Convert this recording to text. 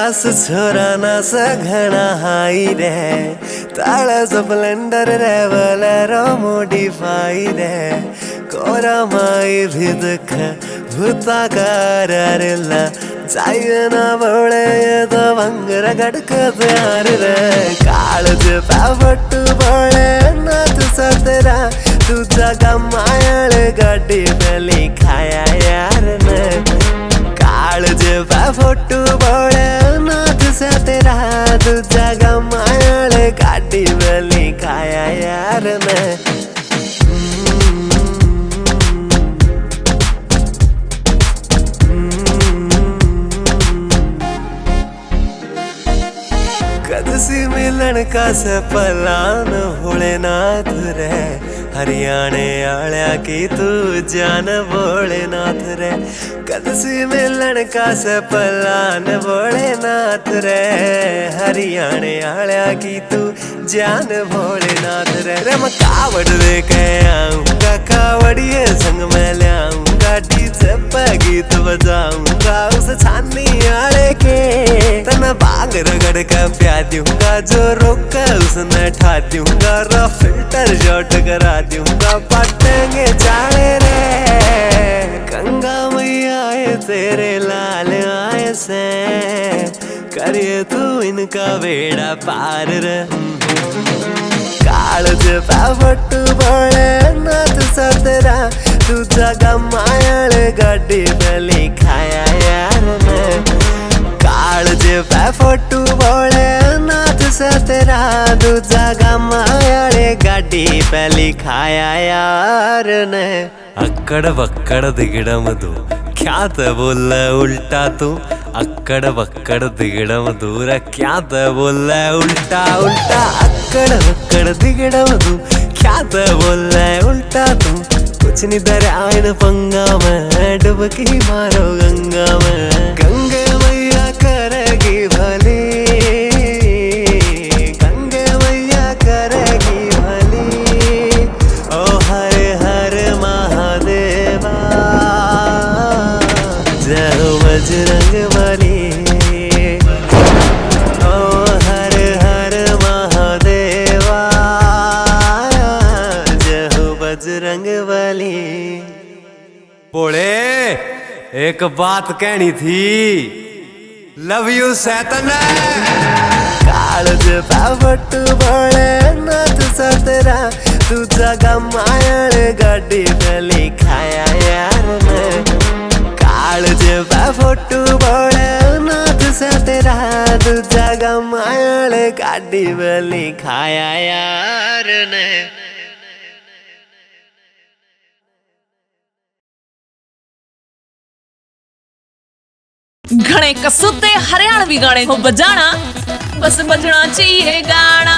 Class छोरा ना सघना high रे ताला स्प्लेंडर रेवलर मोडिफाई रे कोरा माई भी दुख भूता कारला चाहिए ना बोले ये तो भंगर गड़क प्यार रे काळज पावट्टू बोले ना तू सतरा तुझा कमायल गाडी बेली खाया यार ने काळज पावट्टू बोले ना तुझा तेरा तुझा कमायल गाडी बेली खाया यार ने कदसी मिलन का से पलान भोलेनाथ रे हरियाणे आळ्या की तू जान भोलेनाथ रे कदसी मिलन का से पलान भोलेनाथ रे हरियाणे आळ्या की तू जान भोलेनाथ रे मैं कावड़ लेके आऊंगा कावड़िए संग में ले आऊंगा डीजे पे गीत बजाऊंगा उस छानी आले के तना बांग रगड़ कर प्यार दूंगा जो रोका उसने ठा दूंगा रा फिल्टर शॉट करा दूंगा पटेंगे चाले रे गंगा मैया आए तेरे लाल आए से करिए तू इनका बेड़ा पार रे काळज पावट्टू बोले ना तू सतरा तुझा कमायल गाडी बेली खाया यार ने काळज पावट्टू बोले ना तू सतरा तुझा कमायल गाडी बेली खाया यार ने अक्कड़ बक्कड़ दिगड़म तू ख्यात बोल उल्टा तू अक्कड़ बक्कड़ दिगड़म दूर क्या बोल उल्टा उल्टा अक्कड़ बक्कड़ दिगड़म तू ख्यात बोल उल्टा तू कुछ नहीं दरिया पंगा में डुबकी मारो गंगा में गंगे मैया करेगी भली गंगे मैया करेगी भली ओ हर हर महादेवा जय हो बजरंग बली ओ हर हर महादेवा जय हो बजरंग बली। भोले एक बात कहनी थी लव यू सैतन काळज पावट्टू बोले ना तू सतरा तुझा कमायल गाडी बेली खाया यार ने काळज पावट्टू बोले ना तू सतरा तुझा कमायल गाडी बेली खाया यार ने। घणे कसुते हरियाणवी गाने हो बजाना बस बजना चाहिए गाना।